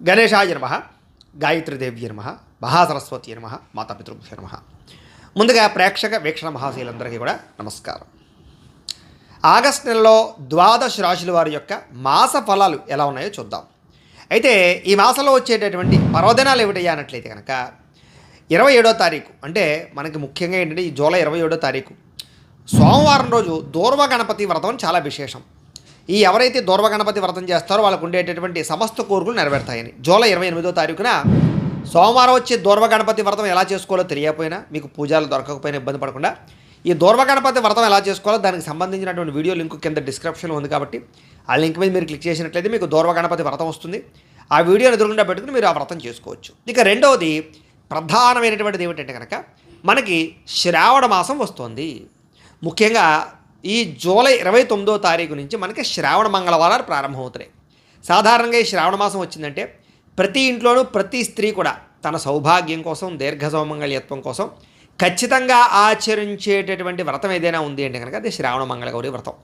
గణేశాయ నమః, గాయత్రీదేవ్య నమః, మహాసరస్వతి నమః, మాతాపితృభ్యో నమః. ముందుగా ప్రేక్షక వీక్షణ మహాశీలందరికీ కూడా నమస్కారం. ఆగస్టు నెలలో ద్వాదశ రాశుల వారి యొక్క మాస ఫలాలు ఎలా ఉన్నాయో చూద్దాం. అయితే ఈ మాసంలో వచ్చేటటువంటి పర్వదినాలు ఏమిటయ్యా అన్నట్లయితే కనుక 27వ తారీఖు, అంటే మనకి ముఖ్యంగా ఏంటంటే ఈ జూలై 27వ తారీఖు సోమవారం రోజు దూర్వ గణపతి వ్రతం చాలా విశేషం. ఈ ఎవరైతే దూర్వ గణపతి వ్రతం చేస్తారో వాళ్ళకు ఉండేటటువంటి సమస్త కోరికలు నెరవేరుతాయని. జూలై 28వ తారీఖున సోమవారం వచ్చే దూర్వ గణపతి వ్రతం ఎలా చేసుకోవాలో తెలియకపోయినా, మీకు పూజలు దొరకకపోయినా ఇబ్బంది పడకుండా ఈ దూర్వ గణపతి వ్రతం ఎలా చేసుకోవాలో దానికి సంబంధించినటువంటి వీడియో లింక్ కింద డిస్క్రిప్షన్లో ఉంది. కాబట్టి ఆ లింక్ మీద మీరు క్లిక్ చేసినట్లయితే మీకు దూర్వ గణపతి వ్రతం వస్తుంది. ఆ వీడియోని ఎదురుగుండా పెట్టుకుని మీరు ఆ వ్రతం చేసుకోవచ్చు. ఇక రెండవది ప్రధానమైనటువంటిది ఏమిటంటే కనుక మనకి శ్రావణ మాసం వస్తుంది. ముఖ్యంగా ఈ జూలై 29వ తారీఖు నుంచి మనకి శ్రావణ మంగళవారాలు ప్రారంభమవుతున్నాయి. సాధారణంగా ఈ శ్రావణ మాసం వచ్చిందంటే ప్రతి ఇంట్లోనూ ప్రతి స్త్రీ కూడా తన సౌభాగ్యం కోసం, దీర్ఘ సౌమంగళ్యత్వం కోసం ఖచ్చితంగా ఆచరించేటటువంటి వ్రతం ఏదైనా ఉంది అంటే కనుక అది శ్రావణ మంగళగౌరి వ్రతం.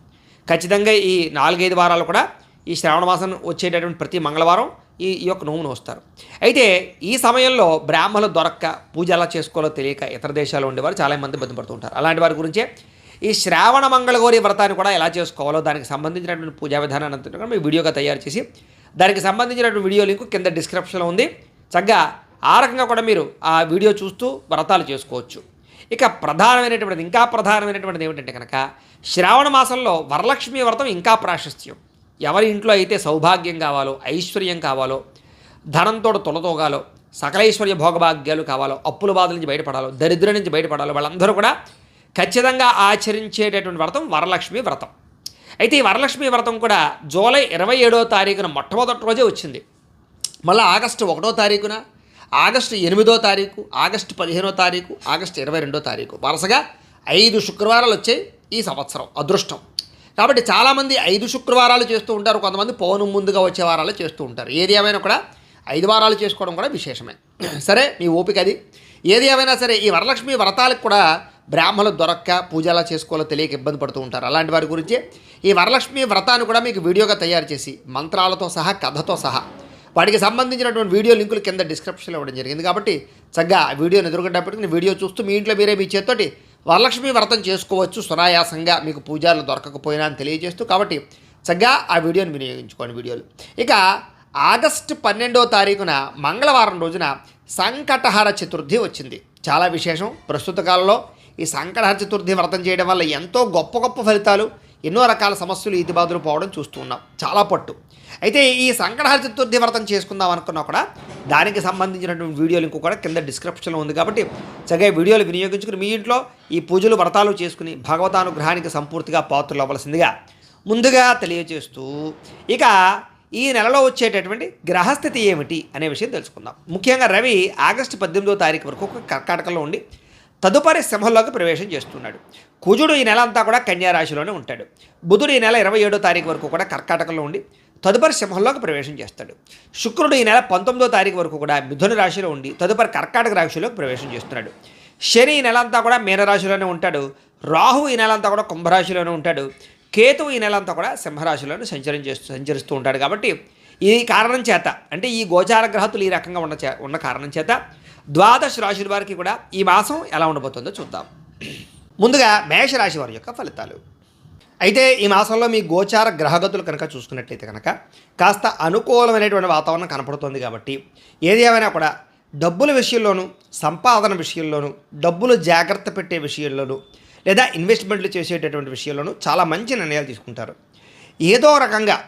ఖచ్చితంగా ఈ 4-5 వారాలు కూడా ఈ శ్రావణ మాసం వచ్చేటటువంటి ప్రతి మంగళవారం ఈ యొక్క నోమును వస్తారు. అయితే ఈ సమయంలో బ్రాహ్మణులు దొరక్క పూజ ఎలా చేసుకోవాలో తెలియక ఇతర దేశాల్లో ఉండేవారు చాలామంది ఇబ్బంది పడుతూ ఉంటారు. అలాంటి వారి గురించే ఈ శ్రావణ మంగళగౌరి వ్రతాన్ని కూడా ఎలా చేసుకోవాలో దానికి సంబంధించినటువంటి పూజా విధానాన్ని అంతా మీ వీడియోగా తయారు చేసి దానికి సంబంధించినటువంటి వీడియో లింక్ కింద డిస్క్రిప్షన్లో ఉంది. చక్కగా ఆ రకంగా కూడా మీరు ఆ వీడియో చూస్తూ వ్రతాలు చేసుకోవచ్చు. ఇక ఇంకా ప్రధానమైనటువంటిది ఏమిటంటే కనుక శ్రావణ మాసంలో వరలక్ష్మి వ్రతం ఇంకా ప్రాశస్త్యం. ఎవరి ఇంట్లో అయితే సౌభాగ్యం కావాలో, ఐశ్వర్యం కావాలో, ధనంతో తొలతోగాలో, సకలైశ్వర్య భోగభాగ్యాలు కావాలో, అప్పుల బాధల నుంచి బయటపడాలో, దరిద్రం నుంచి బయటపడాలో వాళ్ళందరూ కూడా ఖచ్చితంగా ఆచరించేటటువంటి వ్రతం వరలక్ష్మి వ్రతం. అయితే ఈ వరలక్ష్మి వ్రతం కూడా జూలై 27వ తారీఖున మొట్టమొదటి రోజే వచ్చింది. మళ్ళీ ఆగస్టు 1వ తారీఖున, ఆగస్టు 8వ తారీఖు, ఆగస్టు 15వ తారీఖు, ఆగస్టు 22వ తారీఖు వరుసగా 5 శుక్రవారాలు వచ్చాయి ఈ సంవత్సరం. అదృష్టం కాబట్టి చాలామంది 5 శుక్రవారాలు చేస్తూ ఉంటారు, కొంతమంది పౌర్ణమి ముందుగా వచ్చే వారాలు చేస్తూ ఉంటారు. ఏది ఏమైనా కూడా 5 వారాలు చేసుకోవడం కూడా విశేషమే. సరే, మీ ఓపిక అది. ఏది ఏమైనా సరే ఈ వరలక్ష్మి వ్రతాలకు కూడా బ్రాహ్మణులు దొరక్క పూజ ఎలా చేసుకోవాలో తెలియక ఇబ్బంది పడుతూ ఉంటారు. అలాంటి వారి గురించి ఈ వరలక్ష్మి వ్రతాన్ని కూడా మీకు వీడియోగా తయారు చేసి మంత్రాలతో సహా, కథతో సహా వాటికి సంబంధించినటువంటి వీడియో లింకులు కింద డిస్క్రిప్షన్లో ఇవ్వడం జరిగింది. కాబట్టి చక్కగా ఆ వీడియోని ఎదురుగడ్డ పెట్టుకుని వీడియో చూస్తూ మీ ఇంట్లో మీరే మీ చేతితోటి వరలక్ష్మి వ్రతం చేసుకోవచ్చు సునాయాసంగా, మీకు పూజలు దొరకకపోయినా అని తెలియజేస్తూ. కాబట్టి చక్కగా ఆ వీడియోని వినియోగించుకోండి వీడియోలు. ఇక ఆగస్టు 12వ తారీఖున మంగళవారం రోజున సంకటహర చతుర్థి వచ్చింది. చాలా విశేషం. ప్రస్తుత కాలంలో ఈ సంకటహర చతుర్థి వ్రతం చేయడం వల్ల ఎంతో గొప్ప గొప్ప ఫలితాలు, ఎన్నో రకాల సమస్యలు ఈతిబాదులు పోవడం చూస్తూ ఉన్నాం. చాలా పట్టు. అయితే ఈ సంకటహర చతుర్థి వ్రతం చేసుకుందాం అనుకున్నా కూడా దానికి సంబంధించినటువంటి వీడియో లింక్ కూడా కింద డిస్క్రిప్షన్లో ఉంది. కాబట్టి చక్కగా వీడియోలు వినియోగించుకుని మీ ఇంట్లో ఈ పూజలు వ్రతాలు చేసుకుని భగవతానుగ్రహానికి సంపూర్తిగా పాత్రలు అవ్వాల్సిందిగా ముందుగా తెలియజేస్తూ, ఇక ఈ నెలలో వచ్చేటటువంటి గ్రహస్థితి ఏమిటి అనే విషయం తెలుసుకుందాం. ముఖ్యంగా రవి ఆగస్టు 18వ తారీఖు వరకు కర్కాటకంలో ఉండి తదుపరి సింహంలోకి ప్రవేశం చేస్తున్నాడు. కుజుడు ఈ నెల అంతా కూడా కన్యా రాశిలోనే ఉంటాడు. బుధుడు ఈ నెల 27వ తారీఖు వరకు కూడా కర్కాటకంలో ఉండి తదుపరి సింహంలోకి ప్రవేశం చేస్తాడు. శుక్రుడు ఈ నెల 19వ తారీఖు వరకు కూడా మిథున రాశిలో ఉండి తదుపరి కర్కాటక రాశిలోకి ప్రవేశం చేస్తున్నాడు. శని ఈ నెల అంతా కూడా మీనరాశిలోనే ఉంటాడు. రాహు ఈ నెల అంతా కూడా కుంభరాశిలోనే ఉంటాడు. కేతువు ఈ నెల అంతా కూడా సింహరాశిలోనే సంచరిస్తూ ఉంటాడు. కాబట్టి ఈ కారణం చేత, అంటే ఈ గోచార గ్రహతులు ఈ రకంగా ఉన్న కారణం చేత ద్వాదశ రాశుల వారికి కూడా ఈ మాసం ఎలా ఉండబోతుందో చూద్దాం. ముందుగా మేషరాశి వారి యొక్క ఫలితాలు. అయితే ఈ మాసంలో మీ గోచార గ్రహగతులు కనుక చూసుకున్నట్లయితే కనుక కాస్త అనుకూలమైనటువంటి వాతావరణం కనపడుతుంది. కాబట్టి ఏది ఏమైనా కూడా డబ్బుల విషయంలోనూ, సంపాదన విషయంలోనూ, డబ్బులు జాగ్రత్త పెట్టే విషయంలోనూ, లేదా ఇన్వెస్ట్మెంట్లు చేసేటటువంటి విషయంలోనూ చాలా మంచి నిర్ణయాలు తీసుకుంటారు. ఏదో రకంగా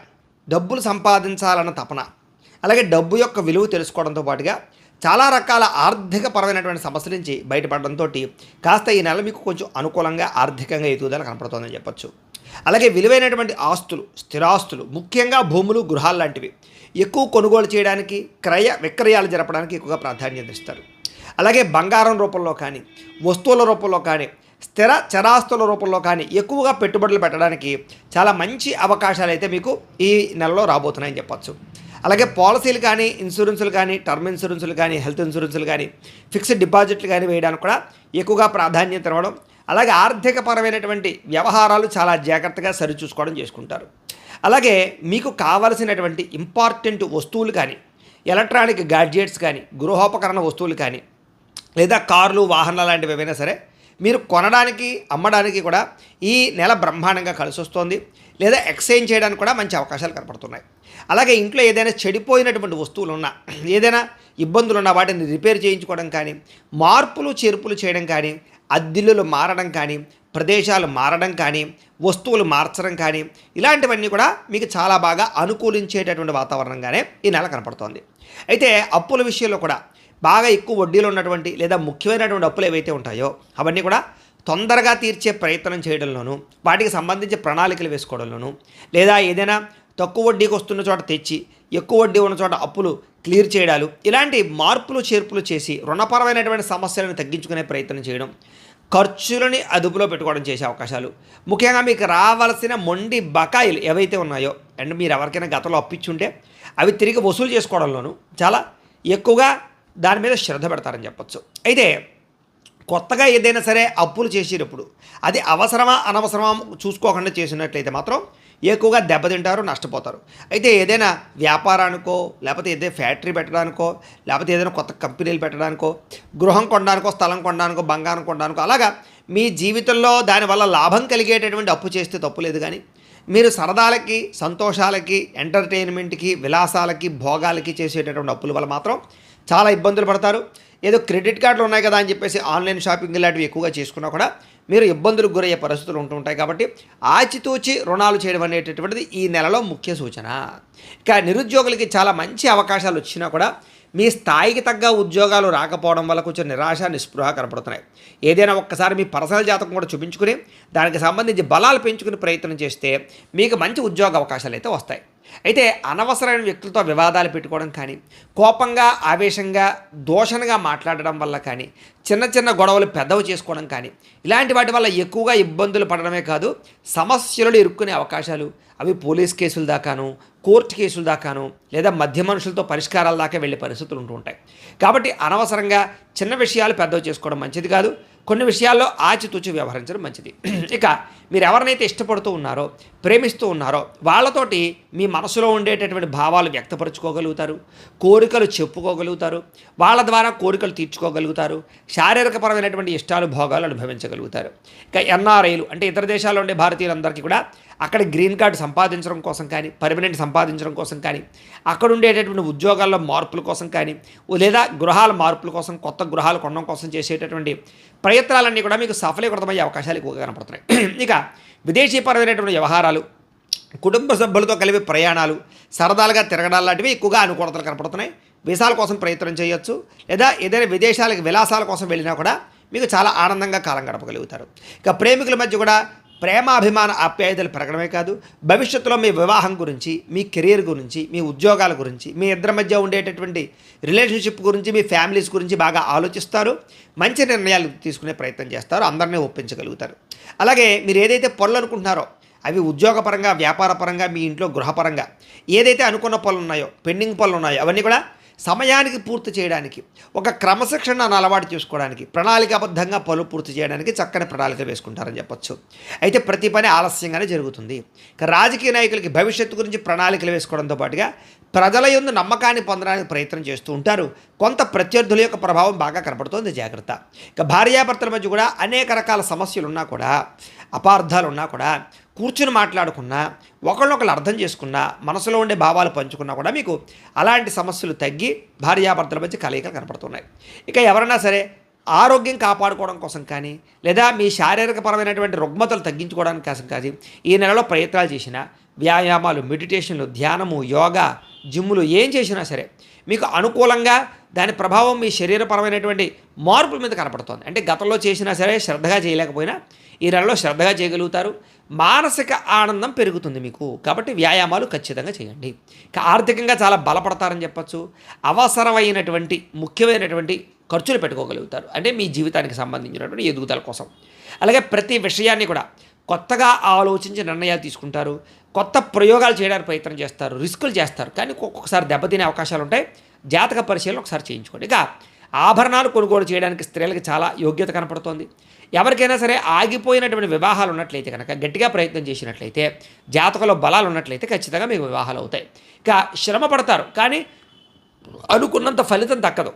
డబ్బులు సంపాదించాలన్న తపన, అలాగే డబ్బు యొక్క విలువ తెలుసుకోవడంతో పాటుగా చాలా రకాల ఆర్థికపరమైనటువంటి సమస్యల నుంచి బయటపడడంతో కాస్త ఈ నెల మీకు కొంచెం అనుకూలంగా ఆర్థికంగా ఎదుగుదల కనపడుతుందని చెప్పచ్చు. అలాగే విలువైనటువంటి ఆస్తులు, స్థిరాస్తులు, ముఖ్యంగా భూములు, గృహాలు లాంటివి ఎక్కువ కొనుగోలు చేయడానికి, క్రయ విక్రయాలు జరపడానికి ఎక్కువగా ప్రాధాన్యత ఇస్తారు. అలాగే బంగారం రూపంలో కానీ, వస్తువుల రూపంలో కానీ, స్థిర చరాస్తుల రూపంలో కానీ ఎక్కువగా పెట్టుబడులు పెట్టడానికి చాలా మంచి అవకాశాలు అయితే మీకు ఈ నెలలో రాబోతున్నాయని చెప్పచ్చు. అలాగే పాలసీలు కానీ, ఇన్సూరెన్సులు కానీ, టర్మ్ ఇన్సూరెన్సులు కానీ, హెల్త్ ఇన్సూరెన్సులు కానీ, ఫిక్స్డ్ డిపాజిట్లు కానీ వేయడానికి కూడా ఎక్కువగా ప్రాధాన్యత ఇవ్వడం, అలాగే ఆర్థికపరమైనటువంటి వ్యవహారాలు చాలా జాగ్రత్తగా సరిచూసుకోవడం చేసుకుంటారు. అలాగే మీకు కావలసినటువంటి ఇంపార్టెంట్ వస్తువులు కానీ, ఎలక్ట్రానిక్ గాడ్జెట్స్ కానీ, గృహోపకరణ వస్తువులు కానీ, లేదా కార్లు, వాహనాలు లాంటివి ఏవైనా సరే మీరు కొనడానికి, అమ్మడానికి కూడా ఈ నెల బ్రహ్మాండంగా కలిసి వస్తుంది. లేదా ఎక్స్చేంజ్ చేయడానికి కూడా మంచి అవకాశాలు కనపడుతున్నాయి. అలాగే ఇంట్లో ఏదైనా చెడిపోయినటువంటి వస్తువులు ఉన్నా, ఏదైనా ఇబ్బందులు ఉన్నా వాటిని రిపేర్ చేయించుకోవడం కానీ, మార్పులు చేర్పులు చేయడం కానీ, అద్దిల్లులు మారడం కానీ, ప్రదేశాలు మారడం కానీ, వస్తువులు మార్చడం కానీ, ఇలాంటివన్నీ కూడా మీకు చాలా బాగా అనుకూలించేటటువంటి వాతావరణంగానే ఈ నెల కనపడుతోంది. అయితే అప్పుల విషయంలో కూడా బాగా ఎక్కువ వడ్డీలు ఉన్నటువంటి లేదా ముఖ్యమైనటువంటి అప్పులు ఏవైతే ఉంటాయో అవన్నీ కూడా తొందరగా తీర్చే ప్రయత్నం చేయడంలోనూ, వాటికి సంబంధించి ప్రణాళికలు వేసుకోవడంలోనూ, లేదా ఏదైనా తక్కువ వడ్డీకి వస్తున్న చోట తెచ్చి ఎక్కువ వడ్డీ ఉన్న చోట అప్పులు క్లియర్ చేయడాలు, ఇలాంటి మార్పులు చేర్పులు చేసి రుణపరమైనటువంటి సమస్యలను తగ్గించుకునే ప్రయత్నం చేయడం, ఖర్చులని అదుపులో పెట్టుకోవడం చేసే అవకాశాలు, ముఖ్యంగా మీకు రావాల్సిన మొండి బకాయిలు ఏవైతే ఉన్నాయో అండ్ మీరు ఎవరికైనా గతంలో అప్పిచ్చుంటే అవి తిరిగి వసూలు చేసుకోవడంలోనూ చాలా ఎక్కువగా దాని మీద శ్రద్ధ పెడతారని చెప్పొచ్చు. అయితే కొత్తగా ఏదైనా సరే అప్పులు చేసేటప్పుడు అది అవసరమా అనవసరమా చూసుకోకుండా చేసినట్లయితే మాత్రం ఎక్కువగా దెబ్బతింటారు, నష్టపోతారు. అయితే ఏదైనా వ్యాపారానికో, లేకపోతే ఏదైనా ఫ్యాక్టరీ పెట్టడానికో, లేకపోతే ఏదైనా కొత్త కంపెనీలు పెట్టడానికో, గృహం కొనడానికో, స్థలం కొనడానికో, బంగారం కొనడానికో, అలాగా మీ జీవితంలో దానివల్ల లాభం కలిగేటటువంటి అప్పు చేస్తే తప్పు లేదు. కానీ మీరు సరదాలకి, సంతోషాలకి, ఎంటర్టైన్మెంట్కి, విలాసాలకి, భోగాలకి చేసేటటువంటి అప్పుల వల్ల మాత్రం చాలా ఇబ్బందులు పడతారు. ఏదో క్రెడిట్ కార్డులు ఉన్నాయి కదా అని చెప్పేసి ఆన్లైన్ షాపింగ్ లాంటివి ఎక్కువగా చేసుకున్నా కూడా మీరు ఇబ్బందులకు గురయ్యే పరిస్థితులు ఉంటుంటాయి. కాబట్టి ఆచితూచి రుణాలు చేయడం అనేటటువంటిది ఈ నెలలో ముఖ్య సూచన. ఇక నిరుద్యోగులకి చాలా మంచి అవకాశాలు వచ్చినా కూడా మీ స్థాయికి తగ్గ ఉద్యోగాలు రాకపోవడం వల్ల కొంచెం నిరాశ, నిస్పృహ కనపడుతున్నాయి. ఏదైనా ఒక్కసారి మీ పర్సనల్ జాతకం కూడా చూపించుకుని దానికి సంబంధించి బలాలు పెంచుకునే ప్రయత్నం చేస్తే మీకు మంచి ఉద్యోగ అవకాశాలు అయితే వస్తాయి. అయితే అనవసరమైన వ్యక్తులతో వివాదాలు పెట్టుకోవడం కానీ, కోపంగా, ఆవేశంగా, దూషణగా మాట్లాడడం వల్ల కానీ, చిన్న చిన్న గొడవలు పెద్దవి చేసుకోవడం కానీ, ఇలాంటి వాటి వల్ల ఎక్కువగా ఇబ్బందులు పడడమే కాదు సమస్యలు ఇరుక్కునే అవకాశాలు, అవి పోలీస్ కేసుల దాకాను, కోర్టు కేసుల దాకాను, లేదా మధ్య మనుషులతో పరిష్కారాల దాకా వెళ్ళే పరిస్థితులు ఉంటూ ఉంటాయి. కాబట్టి అనవసరంగా చిన్న విషయాలు పెద్దవి చేసుకోవడం మంచిది కాదు. కొన్ని విషయాల్లో ఆచితూచి వ్యవహరించడం మంచిది. ఇక మీరు ఎవరినైతే ఇష్టపడుతూ ఉన్నారో, ప్రేమిస్తూ ఉన్నారో వాళ్ళతోటి మీ మనసులో ఉండేటటువంటి భావాలు వ్యక్తపరచుకోగలుగుతారు, కోరికలు చెప్పుకోగలుగుతారు, వాళ్ళ ద్వారా కోరికలు తీర్చుకోగలుగుతారు, శారీరకపరమైనటువంటి ఇష్టాలు, భోగాలు అనుభవించగలుగుతారు. ఇక ఎన్ఆర్ఐలు అంటే ఇతర దేశాల్లో ఉండే భారతీయులందరికీ కూడా అక్కడ గ్రీన్ కార్డు సంపాదించడం కోసం కానీ, పర్మనెంట్ సంపాదించడం కోసం కానీ, అక్కడ ఉండేటటువంటి ఉద్యోగాల్లో మార్పుల కోసం కానీ, లేదా గృహాల మార్పుల కోసం, కొత్త గృహాలు కొనడం కోసం చేసేటటువంటి ప్రయత్నాలన్నీ కూడా మీకు సఫలీకృతమయ్యే అవకాశాలు ఎక్కువగా కనపడుతున్నాయి. ఇక విదేశీపరమైనటువంటి వ్యవహారాలు, కుటుంబ సభ్యులతో కలిపి ప్రయాణాలు, సరదాలుగా తిరగడాలు లాంటివి ఎక్కువగా అనుకూలతలు కనపడుతున్నాయి. వీసాల కోసం ప్రయత్నం చేయొచ్చు, లేదా ఏదైనా విదేశాలకు విలాసాల కోసం వెళ్ళినా కూడా మీకు చాలా ఆనందంగా కాలం గడపగలుగుతారు. ఇక ప్రేమికుల మధ్య కూడా ప్రేమాభిమాన ఆప్యాయతలు పెరగడమే కాదు, భవిష్యత్తులో మీ వివాహం గురించి, మీ కెరీర్ గురించి, మీ ఉద్యోగాల గురించి, మీ ఇద్దరి మధ్య ఉండేటటువంటి రిలేషన్షిప్ గురించి, మీ ఫ్యామిలీస్ గురించి బాగా ఆలోచిస్తారు, మంచి నిర్ణయాలు తీసుకునే ప్రయత్నం చేస్తారు, అందరినీ ఒప్పించగలుగుతారు. అలాగే మీరు ఏదైతే పనులు అనుకుంటున్నారో అవి ఉద్యోగపరంగా, వ్యాపారపరంగా, మీ ఇంట్లో గృహపరంగా ఏదైతే అనుకున్న పనులు ఉన్నాయో, పెండింగ్ పనులు ఉన్నాయో అవన్నీ కూడా సమయానికి పూర్తి చేయడానికి, ఒక క్రమశిక్షణను అలవాటు చేసుకోవడానికి, ప్రణాళికాబద్ధంగా పనులు పూర్తి చేయడానికి చక్కని ప్రణాళికలు వేసుకుంటారని చెప్పొచ్చు. అయితే ప్రతి పని ఆలస్యంగానే జరుగుతుంది. ఇక రాజకీయ నాయకులకి భవిష్యత్తు గురించి ప్రణాళికలు వేసుకోవడంతో పాటుగా ప్రజల యందు నమ్మకాన్ని పొందడానికి ప్రయత్నం చేస్తూ ఉంటారు. కొంత ప్రత్యర్థుల యొక్క ప్రభావం బాగా కనపడుతుంది, జాగ్రత్త. ఇక భార్యాభర్తల మధ్య కూడా అనేక రకాల సమస్యలు ఉన్నా కూడా, అపార్థాలు ఉన్నా కూడా కూర్చుని మాట్లాడుకున్నా, ఒకళ్ళొకళ్ళు అర్థం చేసుకున్నా, మనసులో ఉండే భావాలు పంచుకున్నా కూడా మీకు అలాంటి సమస్యలు తగ్గి భార్యాభర్తల మధ్య కలయికలు కనపడుతున్నాయి. ఇక ఎవరైనా సరే ఆరోగ్యం కాపాడుకోవడం కోసం కానీ, లేదా మీ శారీరకపరమైనటువంటి రుగ్మతలు తగ్గించుకోవడానికి కోసం కానీ ఈ నెలలో ప్రయత్నాలు చేసినా, వ్యాయామాలు, మెడిటేషన్లు, ధ్యానము, యోగా, జిమ్ములు ఏం చేసినా సరే మీకు అనుకూలంగా దాని ప్రభావం మీ శరీరపరమైనటువంటి మార్పుల మీద కనపడుతుంది. అంటే గతంలో చేసినా సరే శ్రద్ధగా చేయలేకపోయినా ఈ నెలలో శ్రద్ధగా చేయగలుగుతారు. మానసిక ఆనందం పెరుగుతుంది మీకు. కాబట్టి వ్యాయామాలు ఖచ్చితంగా చేయండి. ఆర్థికంగా చాలా బలపడతారని చెప్పచ్చు. అవసరమైనటువంటి ముఖ్యమైనటువంటి ఖర్చులు పెట్టుకోగలుగుతారు, అంటే మీ జీవితానికి సంబంధించినటువంటి ఎదుగుదల కోసం. అలాగే ప్రతి విషయాన్ని కూడా కొత్తగా ఆలోచించి నిర్ణయాలు తీసుకుంటారు, కొత్త ప్రయోగాలు చేయడానికి ప్రయత్నం చేస్తారు, రిస్కులు చేస్తారు. కానీ ఒక్కొక్కసారి దెబ్బతినే అవకాశాలు ఉంటాయి. జాతక పరిశీలన ఒకసారి చేయించుకోండి. ఇక ఆభరణాలు కొనుగోలు చేయడానికి స్త్రీలకు చాలా యోగ్యత కనపడుతోంది. ఎవరికైనా సరే ఆగిపోయినటువంటి వివాహాలు ఉన్నట్లయితే కనుక, గట్టిగా ప్రయత్నం చేసినట్లయితే, జాతకంలో బలాలు ఉన్నట్లయితే ఖచ్చితంగా మీకు వివాహాలు అవుతాయి. ఇక శ్రమ పడతారు, కానీ అనుకున్నంత ఫలితం దక్కదు.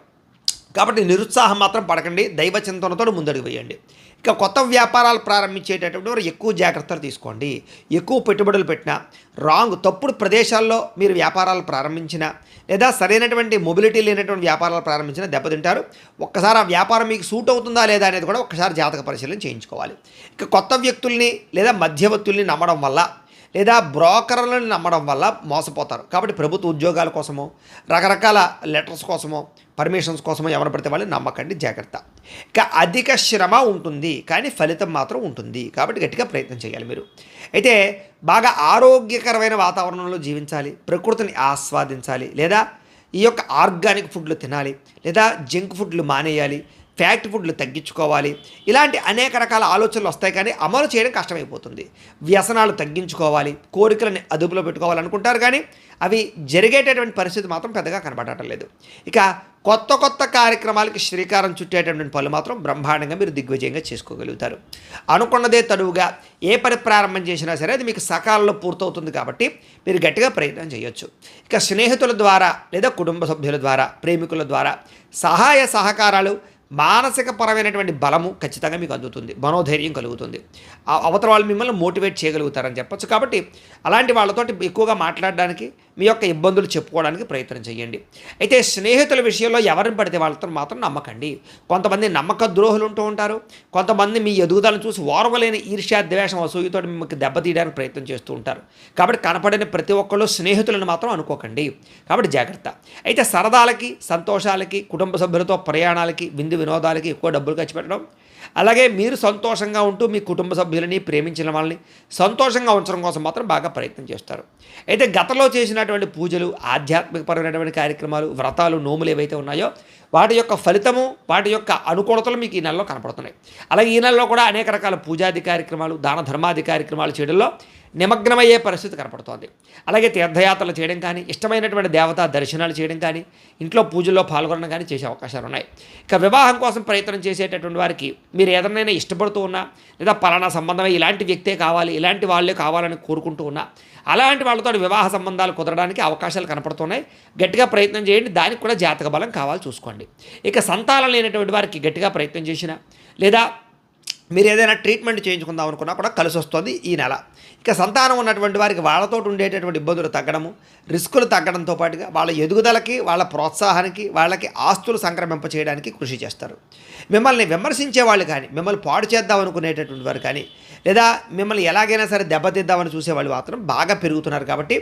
కాబట్టి నిరుత్సాహం మాత్రం పడకండి, దైవ చింతనతో ముందడుగు వేయండి. ఇక కొత్త వ్యాపారాలు ప్రారంభించేటటువంటి వారు ఎక్కువ జాగ్రత్తలు తీసుకోండి. ఎక్కువ పెట్టుబడులు పెట్టినా, తప్పుడు ప్రదేశాల్లో మీరు వ్యాపారాలు ప్రారంభించినా, లేదా సరైనటువంటి మొబిలిటీ లేనటువంటి వ్యాపారాలు ప్రారంభించినా దెబ్బతింటారు. ఒక్కసారి ఆ వ్యాపారం మీకు సూట్ అవుతుందా లేదా అనేది కూడా ఒక్కసారి జాతక పరిశీలన చేయించుకోవాలి. ఇక కొత్త వ్యక్తుల్ని లేదా మధ్యవర్తుల్ని నమ్మడం వల్ల, లేదా బ్రోకర్లను నమ్మడం వల్ల మోసపోతారు. కాబట్టి ప్రభుత్వ ఉద్యోగాల కోసమో, రకరకాల లెటర్స్ కోసమో, పర్మిషన్స్ కోసమో ఎవరు పడితే వాళ్ళని నమ్మకండి, జాగ్రత్త. ఇక అధిక శ్రమ ఉంటుంది కానీ ఫలితం మాత్రం ఉంటుంది. కాబట్టి గట్టిగా ప్రయత్నం చేయాలి మీరు. అయితే బాగా ఆరోగ్యకరమైన వాతావరణంలో జీవించాలి, ప్రకృతిని ఆస్వాదించాలి, లేదా ఈ యొక్క ఆర్గానిక్ ఫుడ్లు తినాలి, లేదా జంక్ ఫుడ్లు మానేయాలి, ఫ్యాక్ట్ ఫుడ్లు తగ్గించుకోవాలి. ఇలాంటి అనేక రకాల ఆలోచనలు వస్తాయి కానీ అమలు చేయడం కష్టమైపోతుంది. వ్యసనాలు తగ్గించుకోవాలి, కోరికలని అదుపులో పెట్టుకోవాలనుకుంటారు కానీ అవి జరిగేటటువంటి పరిస్థితి మాత్రం పెద్దగా కనబడటం లేదు. ఇక కొత్త కొత్త కార్యక్రమాలకి శ్రీకారం చుట్టేటటువంటి పనులు మాత్రం బ్రహ్మాండంగా మీరు దిగ్విజయంగా చేసుకోగలుగుతారు. అనుకున్నదే తడువుగా ఏ పని ప్రారంభం చేసినా సరే అది మీకు సకాలంలో పూర్తవుతుంది. కాబట్టి మీరు గట్టిగా ప్రయత్నం చేయొచ్చు. ఇక స్నేహితుల ద్వారా లేదా కుటుంబ సభ్యుల ద్వారా, ప్రేమికుల ద్వారా సహాయ సహకారాలు, మానసిక పరమైనటువంటి బలము ఖచ్చితంగా మీకు అందుతుంది, మనోధైర్యం కలుగుతుంది. అవతల వాళ్ళు మిమ్మల్ని మోటివేట్ చేయగలుగుతారని చెప్పచ్చు. కాబట్టి అలాంటి వాళ్ళతో ఎక్కువగా మాట్లాడడానికి, మీ యొక్క ఇబ్బందులు చెప్పుకోవడానికి ప్రయత్నం చేయండి. అయితే స్నేహితుల విషయంలో ఎవరిని పడితే వాళ్ళతో మాత్రం నమ్మకండి. కొంతమంది నమ్మక ద్రోహులు ఉంటూ ఉంటారు. కొంతమంది మీ ఎదుగుదలను చూసి ఓర్వలేని ఈర్ష్య, ద్వేషం, అసూయతో మిమ్మల్ని దెబ్బతీయడానికి ప్రయత్నం చేస్తూ ఉంటారు. కాబట్టి కనపడిన ప్రతి ఒక్కళ్ళు స్నేహితులను మాత్రం అనుకోకండి. కాబట్టి జాగ్రత్త. అయితే సరదాలకి, సంతోషాలకి, కుటుంబ సభ్యులతో ప్రయాణాలకి, వినోదాలకి ఎక్కువ డబ్బులు ఖర్చు పెట్టడం, అలాగే మీరు సంతోషంగా ఉంటూ మీ కుటుంబ సభ్యులని, ప్రేమించిన వాళ్ళని సంతోషంగా ఉంచడం కోసం మాత్రం బాగా ప్రయత్నం చేస్తారు. అయితే గతంలో చేసినటువంటి పూజలు, ఆధ్యాత్మికపరమైనటువంటి కార్యక్రమాలు, వ్రతాలు, నోములు ఏవైతే ఉన్నాయో వాటి యొక్క ఫలితము, వాటి యొక్క అనుకూలతలు మీకు ఈ నెలలో కనపడుతున్నాయి. అలాగే ఈ నెలలో కూడా అనేక రకాల పూజాది కార్యక్రమాలు, దాన ధర్మాది కార్యక్రమాలు చేయడంలో నిమగ్నమయ్యే పరిస్థితి కనపడుతోంది. అలాగే తీర్థయాత్రలు చేయడం కానీ, ఇష్టమైనటువంటి దేవతా దర్శనాలు చేయడం కానీ, ఇంట్లో పూజల్లో పాల్గొనడం కానీ చేసే అవకాశాలు ఉన్నాయి. ఇక వివాహం కోసం ప్రయత్నం చేసేటటువంటి వారికి మీరు ఏదైనా ఇష్టపడుతూ ఉన్నా, లేదా పలానా సంబంధమే ఇలాంటి వ్యక్తే కావాలి, ఇలాంటి వాళ్ళే కావాలని కోరుకుంటూ ఉన్నా, అలాంటి వాళ్ళతో వివాహ సంబంధాలు కుదరడానికి అవకాశాలు కనపడుతున్నాయి. గట్టిగా ప్రయత్నం చేయండి. దానికి కూడా జాతక బలం కావాలి, చూసుకోండి. ఇక సంతానం లేనటువంటి వారికి గట్టిగా ప్రయత్నం చేసినా, లేదా మీరు ఏదైనా ట్రీట్మెంట్ చేయించుకుందాం అనుకున్నా కూడా కలిసి వస్తుంది ఈ నెల. ఇక సంతానం ఉన్నటువంటి వారికి వాళ్ళతో ఉండేటటువంటి ఇబ్బందులు తగ్గడము, రిస్కులు తగ్గడంతో పాటుగా వాళ్ళ ఎదుగుదలకి, వాళ్ళ ప్రోత్సాహానికి, వాళ్ళకి ఆస్తులు సంక్రమింప చేయడానికి కృషి చేస్తారు. మిమ్మల్ని విమర్శించే వాళ్ళు కానీ, మిమ్మల్ని పాడు చేద్దాం అనుకునేటటువంటి వారు కానీ, లేదా మిమ్మల్ని ఎలాగైనా సరే దెబ్బతిద్దామని చూసేవాళ్ళు మాత్రం బాగా పెరుగుతున్నారు. కాబట్టి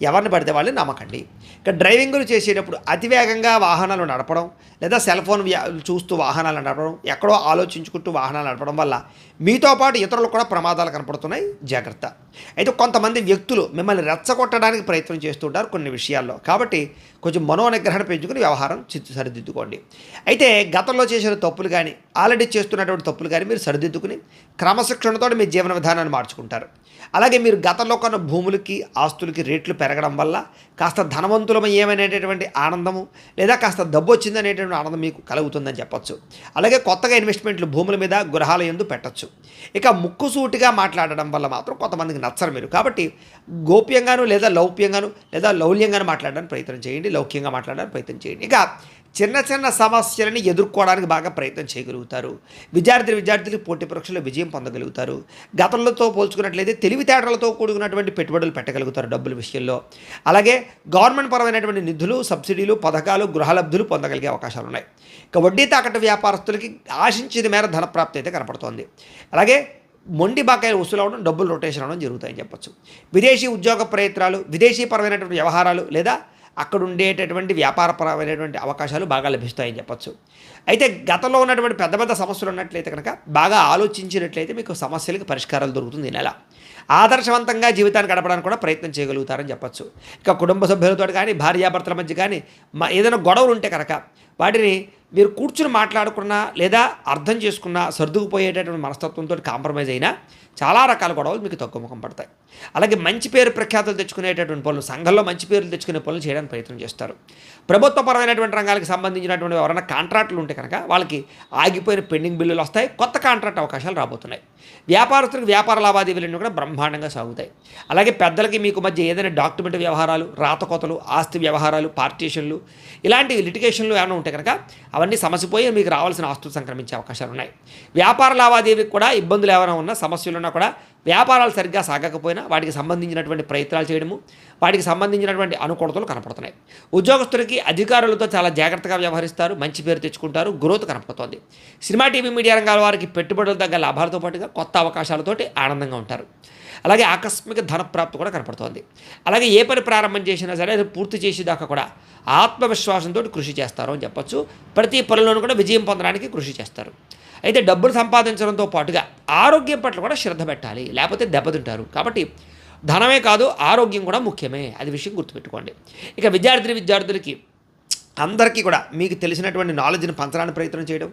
ఎవరిని పడితే వాళ్ళని నమ్మకండి. ఇక డ్రైవింగులు చేసేటప్పుడు అతివేగంగా వాహనాలు నడపడం, లేదా సెల్ ఫోన్ చూస్తూ వాహనాలు నడపడం, ఎక్కడో ఆలోచించుకుంటూ వాహనాలు నడపడం వల్ల మీతో పాటు ఇతరులకు కూడా ప్రమాదాలు కనపడుతున్నాయి, జాగ్రత్త. అయితే కొంతమంది వ్యక్తులు మిమ్మల్ని రెచ్చగొట్టడానికి ప్రయత్నం చేస్తుంటారు కొన్ని విషయాల్లో. కాబట్టి కొంచెం మనోనిగ్రహణ పెంచుకుని వ్యవహారం సరిదిద్దుకోండి. అయితే గతంలో చేసిన తప్పులు కానీ, ఆల్రెడీ చేస్తున్నటువంటి తప్పులు కానీ మీరు సరిదిద్దుకుని క్రమశిక్షణతో మీ జీవన విధానాన్ని మార్చుకుంటారు. అలాగే మీరు గతంలో కొన్న భూములకి, ఆస్తులకి రేట్లు పెరగడం వల్ల కాస్త ధనవంతులమయ్యేమనేటటువంటి ఆనందము, లేదా కాస్త డబ్బు వచ్చిందనేటువంటి ఆనందం మీకు కలుగుతుందని చెప్పచ్చు. అలాగే కొత్తగా ఇన్వెస్ట్మెంట్లు భూముల మీద, గృహాల యందు పెట్టచ్చు. ఇక ముక్కుసూటిగా మాట్లాడడం వల్ల మాత్రం కొంతమందికి నచ్చరు మీరు. కాబట్టి గోప్యంగాను, లేదా లౌప్యంగాను, లేదా లౌల్యంగాను మాట్లాడడానికి ప్రయత్నం చేయండి, లౌక్యంగా మాట్లాడడానికి ప్రయత్నం చేయండి. ఇక చిన్న చిన్న సమస్యలని ఎదుర్కోవడానికి బాగా ప్రయత్నం చేయగలుగుతారు. విద్యార్థులు పోటీ పరీక్షల్లో విజయం పొందగలుగుతారు. గతంలో పోల్చుకున్నట్లయితే తెలివితేటలతో కూడుకున్నటువంటి పెట్టుబడులు పెట్టగలుగుతారు డబ్బుల విషయంలో. అలాగే గవర్నమెంట్ పరమైనటువంటి నిధులు, సబ్సిడీలు, పథకాలు, గృహలబ్ధులు పొందగలిగే అవకాశాలు ఉన్నాయి. ఇక వడ్డీ తాకట్టు వ్యాపారస్తులకి ఆశించిన మేర ధనప్రాప్తి అయితే కనపడుతోంది. అలాగే మొండి బకాయిలు వసూలు అవడం, డబ్బులు రొటేషన్ అవడం జరుగుతాయని చెప్పచ్చు. విదేశీ ఉద్యోగ ప్రయత్నాలు, విదేశీ పరమైనటువంటి వ్యవహారాలు, లేదా అక్కడ ఉండేటటువంటి వ్యాపారపరమైనటువంటి అవకాశాలు బాగా లభిస్తాయని చెప్పచ్చు. అయితే గతంలో ఉన్నటువంటి పెద్ద పెద్ద సమస్యలు ఉన్నట్లయితే కనుక బాగా ఆలోచించినట్లయితే మీకు సమస్యలకు పరిష్కారాలు దొరుకుతుంది ఈ నెల. ఆదర్శవంతంగా జీవితాన్ని గడపడానికి కూడా ప్రయత్నం చేయగలుగుతారని చెప్పచ్చు. ఇక కుటుంబ సభ్యులతో కానీ, భార్యాభర్తల మధ్య కానీ ఏదైనా గొడవలు ఉంటే కనుక వాటిని మీరు కూర్చుని మాట్లాడుకున్నా లేదా అర్థం చేసుకున్నా సర్దుకుపోయేటటువంటి మనస్తత్వంతో కాంప్రమైజ్ అయినా చాలా రకాల గొడవలు మీకు తగ్గుముఖం పడతాయి. అలాగే మంచి పేరు ప్రఖ్యాతులు తెచ్చుకునేటటువంటి పనులు, సంఘంలో మంచి పేర్లు తెచ్చుకునే పనులు చేయడానికి ప్రయత్నం చేస్తారు. ప్రభుత్వపరమైనటువంటి రంగాలకు సంబంధించినటువంటి ఎవరైనా కాంట్రాక్టులు ఉంటే కనుక వాళ్ళకి ఆగిపోయిన పెండింగ్ బిల్లులు వస్తాయి, కొత్త కాంట్రాక్ట్ అవకాశాలు రాబోతున్నాయి. వ్యాపారస్తులకు వ్యాపార లావాదేవీలన్నీ కూడా బ్రహ్మాండంగా సాగుతాయి. అలాగే పెద్దలకి మీకు మధ్య ఏదైనా డాక్యుమెంట్ వ్యవహారాలు, రాతకోతలు, ఆస్తి వ్యవహారాలు, పార్టీషన్లు, ఇలాంటి లిటిగేషన్లు ఏమైనా ఉంటే కనుక అవన్నీ సమసిపోయి మీకు రావాల్సిన ఆస్తులు సంక్రమించే అవకాశాలు ఉన్నాయి. వ్యాపార లావాదేవీకి కూడా ఇబ్బందులు ఏమైనా ఉన్నా, సమస్యలు ఉన్నా కూడా వ్యాపారాలు సరిగ్గా సాగకపోయినా వాటికి సంబంధించినటువంటి ప్రయత్నాలు చేయడము, వాటికి సంబంధించినటువంటి అనుకూలతలు కనపడుతున్నాయి. ఉద్యోగస్తులకి అధికారులతో చాలా జాగ్రత్తగా వ్యవహరిస్తారు, మంచి పేరు తెచ్చుకుంటారు, గ్రోత్ కనపడుతోంది. సినిమా, టీవీ, మీడియా రంగాల వారికి పెట్టుబడులు తగ్గ లాభాలతో పాటుగా కొత్త అవకాశాలతోటి ఆనందంగా ఉంటారు. అలాగే ఆకస్మిక ధనప్రాప్తి కూడా కనపడుతోంది. అలాగే ఏ పని ప్రారంభం చేసినా సరే అది పూర్తి చేసేదాకా కూడా ఆత్మవిశ్వాసంతో కృషి చేస్తారు అని చెప్పొచ్చు. ప్రతి పనిలోనూ కూడా విజయం పొందడానికి కృషి చేస్తారు. అయితే డబ్బులు సంపాదించడంతో పాటుగా ఆరోగ్యం పట్ల కూడా శ్రద్ధ పెట్టాలి, లేకపోతే దెబ్బతింటారు. కాబట్టి ధనమే కాదు, ఆరోగ్యం కూడా ముఖ్యమే, అది విషయం గుర్తుపెట్టుకోండి. ఇక విద్యార్థులకి అందరికీ కూడా మీకు తెలిసినటువంటి నాలెడ్జ్ని పంచడానికి ప్రయత్నం చేయడం,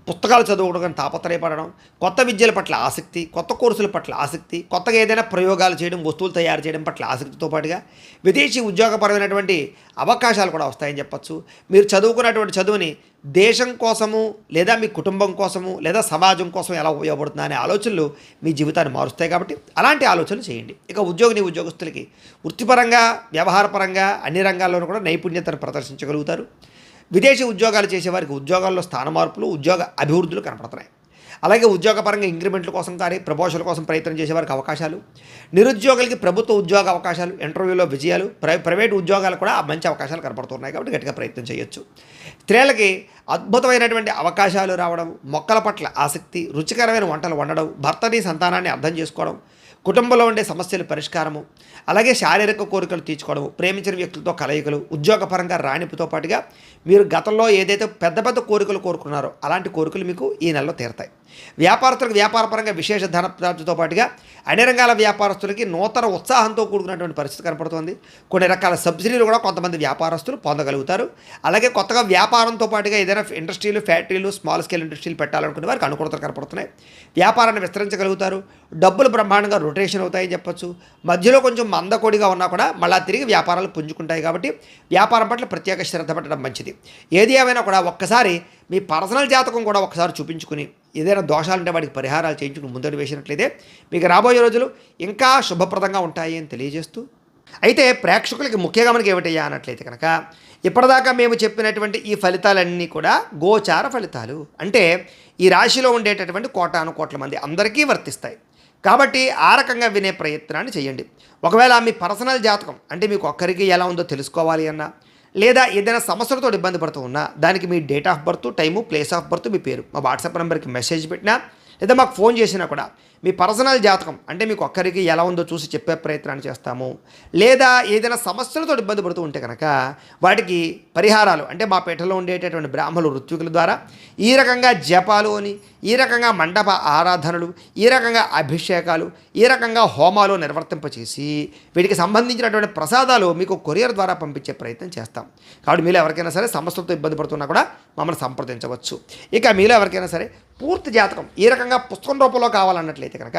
పుస్తకాలు చదువుకోవడం తాపత్రయపడడం, కొత్త విద్యల పట్ల ఆసక్తి, కొత్త కోర్సుల పట్ల ఆసక్తి, కొత్తగా ఏదైనా ప్రయోగాలు చేయడం, వస్తువులు తయారు చేయడం పట్ల ఆసక్తితో పాటుగా విదేశీ ఉద్యోగపరమైనటువంటి అవకాశాలు కూడా వస్తాయని చెప్పచ్చు. మీరు చదువుకున్నటువంటి చదువుని దేశం కోసము లేదా మీ కుటుంబం కోసము లేదా సమాజం కోసం ఎలా ఉపయోగపడుతుందా అనే ఆలోచనలు మీ జీవితాన్ని మారుస్తాయి. కాబట్టి అలాంటి ఆలోచనలు చేయండి. ఇక ఉద్యోగస్తులకి వృత్తిపరంగా, వ్యవహారపరంగా అన్ని రంగాల్లోనూ కూడా నైపుణ్యతను ప్రదర్శించగలుగుతారు. విదేశీ ఉద్యోగాలు చేసేవారికి ఉద్యోగాల్లో స్థాన మార్పులు, ఉద్యోగ అభివృద్ధులు కనపడుతున్నాయి. అలాగే ఉద్యోగపరంగా ఇంక్రిమెంట్ల కోసం కానీ ప్రమోషన్ల కోసం ప్రయత్నం చేసేవారికి అవకాశాలు, నిరుద్యోగులకి ప్రభుత్వ ఉద్యోగ అవకాశాలు, ఇంటర్వ్యూలో విజయాలు, ప్రైవేటు ఉద్యోగాలు కూడా మంచి అవకాశాలు కనపడుతున్నాయి. కాబట్టి గట్టిగా ప్రయత్నం చేయొచ్చు. స్త్రీలకి అద్భుతమైనటువంటి అవకాశాలు రావడం, మొక్కల పట్ల ఆసక్తి, రుచికరమైన వంటలు వండడం, భర్తని సంతానాన్ని అర్థం చేసుకోవడం, కుటుంబంలో ఉండే సమస్యల పరిష్కారము, అలాగే శారీరక కోరికలు తీర్చుకోవడం, ప్రేమించిన వ్యక్తులతో కలయికలు, ఉద్యోగపరంగా రాణింపుతో పాటుగా మీరు గతంలో ఏదైతే పెద్ద పెద్ద కోరికలు కోరుకున్నారో అలాంటి కోరికలు మీకు ఈ నెలలో తీరతాయి. వ్యాపారస్తులకు వ్యాపారపరంగా విశేష ధన ప్రాప్తితో పాటుగా అన్ని రంగాల వ్యాపారస్తులకి నూతన ఉత్సాహంతో కూడుకున్నటువంటి పరిస్థితి కనపడుతుంది. కొన్ని రకాల సబ్సిడీలు కూడా కొంతమంది వ్యాపారస్తులు పొందగలుగుతారు. అలాగే కొత్తగా వ్యాపారంతో పాటుగా ఏదైనా ఇండస్ట్రీలు, ఫ్యాక్టరీలు, స్మాల్ స్కేల్ ఇండస్ట్రీలు పెట్టాలనుకునే వారికి అనుకూలతలు కనపడుతున్నాయి. వ్యాపారాన్ని విస్తరించగలుగుతారు. డబ్బులు బ్రహ్మాండంగా రొటేషన్ అవుతాయని చెప్పొచ్చు. మధ్యలో కొంచెం మందకొడిగా ఉన్నా కూడా మళ్ళీ తిరిగి వ్యాపారాలు పుంజుకుంటాయి. కాబట్టి వ్యాపారం పట్ల ప్రత్యేక శ్రద్ధ పెట్టడం మంచిది. ఏది ఏమైనా కూడా ఒక్కసారి మీ పర్సనల్ జాతకం కూడా ఒకసారి చూపించుకుని ఏదైనా దోషాలుంటే వాటికి పరిహారాలు చేయించుకుని ముందడు వేసినట్లయితే మీకు రాబోయే రోజులు ఇంకా శుభప్రదంగా ఉంటాయి అని తెలియజేస్తూ, అయితే ప్రేక్షకులకి ముఖ్యంగా మనకి ఏమిటయ్యా అన్నట్లయితే కనుక ఇప్పటిదాకా మేము చెప్పినటువంటి ఈ ఫలితాలన్నీ కూడా గోచార ఫలితాలు. అంటే ఈ రాశిలో ఉండేటటువంటి కోటాను కోట్ల మంది అందరికీ వర్తిస్తాయి. కాబట్టి ఆ రకంగా వినే ప్రయత్నాన్ని చేయండి. ఒకవేళ మీ పర్సనల్ జాతకం అంటే మీకు ఒక్కరికి ఎలా ఉందో తెలుసుకోవాలి అన్నా, లేదా ఏదైనా సమస్యలతో ఇబ్బంది పడుతూ ఉన్నా దానికి మీ date of birth, time, place of birth, మీ పేరు మా వాట్సాప్ నెంబర్కి మెసేజ్ పెట్టినా లేదా మాకు ఫోన్ చేసినా కూడా మీ పర్సనల్ జాతకం అంటే మీకు ఒక్కరికి ఎలా ఉందో చూసి చెప్పే ప్రయత్నాన్ని చేస్తాము. లేదా ఏదైనా సమస్యలతో ఇబ్బంది పడుతూ ఉంటే కనుక వాటికి పరిహారాలు అంటే మా పీఠలో ఉండేటటువంటి బ్రాహ్మణులు, ఋత్వికుల ద్వారా ఈ రకంగా జపాలు అని, ఈ రకంగా మండప ఆరాధనలు, ఈ రకంగా అభిషేకాలు, ఈ రకంగా హోమాలు నిర్వర్తింపచేసి వీటికి సంబంధించినటువంటి ప్రసాదాలు మీకు కొరియర్ ద్వారా పంపించే ప్రయత్నం చేస్తాం. కాబట్టి మీలో ఎవరికైనా సరే సమస్యలతో ఇబ్బంది పడుతున్నా కూడా మమ్మల్ని సంప్రదించవచ్చు. ఇక మీలో ఎవరికైనా సరే పూర్తి జాతకం ఈ రకంగా పుస్తకం రూపంలో కావాలన్నట్లయితే కనుక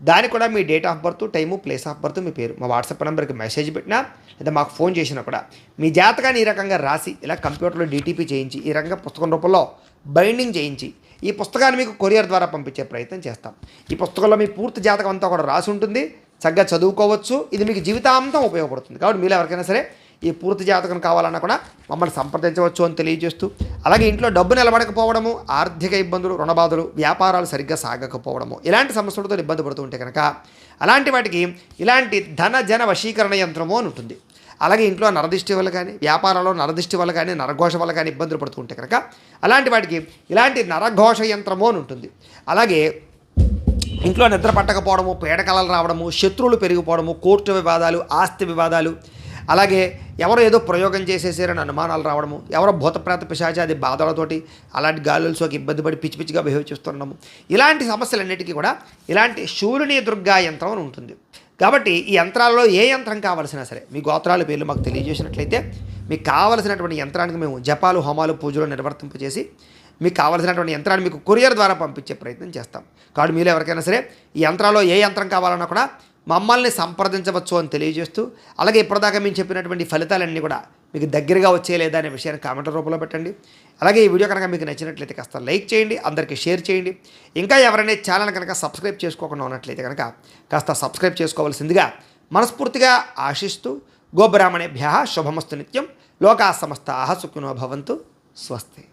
దానికి కూడా మీ date of birth, time, place of birth, మీ పేరు మా వాట్సాప్ నెంబర్కి మెసేజ్ పెట్టినా లేదా మాకు ఫోన్ చేసినా కూడా మీ జాతకాన్ని ఈ రకంగా రాసి ఇలా కంప్యూటర్లో డీటీపీ చేయించి ఈ రకంగా పుస్తకం రూపంలో బైండింగ్ చేయించి ఈ పుస్తకాన్ని మీకు కొరియర్ ద్వారా పంపించే ప్రయత్నం చేస్తాం. ఈ పుస్తకంలో మీ పూర్తి జాతకం అంతా కూడా రాసి ఉంటుంది. చక్కగా చదువుకోవచ్చు. ఇది మీకు జీవితాంతం ఉపయోగపడుతుంది. కాబట్టి మీరు ఎవరికైనా సరే ఈ పూర్తి జాతకం కావాలన్నా కూడా మమ్మల్ని సంప్రదించవచ్చు అని తెలియజేస్తూ, అలాగే ఇంట్లో డబ్బు నిలబడకపోవడము, ఆర్థిక ఇబ్బందులు, రుణబాధలు, వ్యాపారాలు సరిగ్గా సాగకపోవడము, ఇలాంటి సమస్యలతో ఇబ్బంది పడుతూ ఉంటే కనుక అలాంటి వాటికి ఇలాంటి ధన జన వశీకరణ యంత్రము అని ఉంటుంది. అలాగే ఇంట్లో నరదిష్టి వల్ల కానీ, వ్యాపారంలో నరదిష్టి వల్ల కానీ, నరఘోష వల్ల కానీ ఇబ్బందులు పడుతూ ఉంటే కనుక అలాంటి వాటికి ఇలాంటి నరఘోష యంత్రము అని ఉంటుంది. అలాగే ఇంట్లో నిద్ర పట్టకపోవడము, పీడకలలు రావడము, శత్రువులు పెరిగిపోవడము, కోర్టు వివాదాలు, ఆస్తి వివాదాలు, అలాగే ఎవరో ఏదో ప్రయోగం చేసేసారని అనుమానాలు రావడము, ఎవరో భూతప్రేత పిశాచాది బాధలతోటి అలాంటి గాలులు సోకి ఇబ్బంది పడి పిచ్చి పిచ్చిగా బిహేవ్ చేస్తున్నాము, ఇలాంటి సమస్యలన్నిటికీ కూడా ఇలాంటి శూలిని దుర్గా యంత్రం అని ఉంటుంది. కాబట్టి ఈ యంత్రాలలో ఏ యంత్రం కావాల్సినా సరే మీ గోత్రాల పేర్లు మాకు తెలియజేసినట్లయితే మీకు కావలసినటువంటి యంత్రానికి మేము జపాలు హోమాలు పూజలు నిర్వర్తింపజేసి మీకు కావాల్సినటువంటి యంత్రాన్ని మీకు కొరియర్ ద్వారా పంపించే ప్రయత్నం చేస్తాం. కాబట్టి మీరు ఎవరికైనా సరే ఈ యంత్రాల్లో ఏ యంత్రం కావాలన్నా కూడా మమ్మల్ని సంప్రదించవచ్చు అని తెలియజేస్తూ, అలాగే ఇప్పటిదాకా మేము చెప్పినటువంటి ఫలితాలన్నీ కూడా మీకు దగ్గరగా వచ్చేయలేదా అనే విషయాన్ని కామెంట్ రూపంలో పెట్టండి. అలాగే ఈ వీడియో కనుక మీకు నచ్చినట్లయితే కాస్త లైక్ చేయండి, అందరికీ షేర్ చేయండి. ఇంకా ఎవరైనా ఛానల్ కనుక సబ్స్క్రైబ్ చేసుకోకుండా ఉన్నట్లయితే కనుక కాస్త సబ్స్క్రైబ్ చేసుకోవాల్సిందిగా మనస్ఫూర్తిగా ఆశిస్తూ, గోబ్రాహ్మణేభ్యः శుభమస్తు నిత్యం, లోకా సమస్తాః సుఖినో భవంతు, స్వస్తి.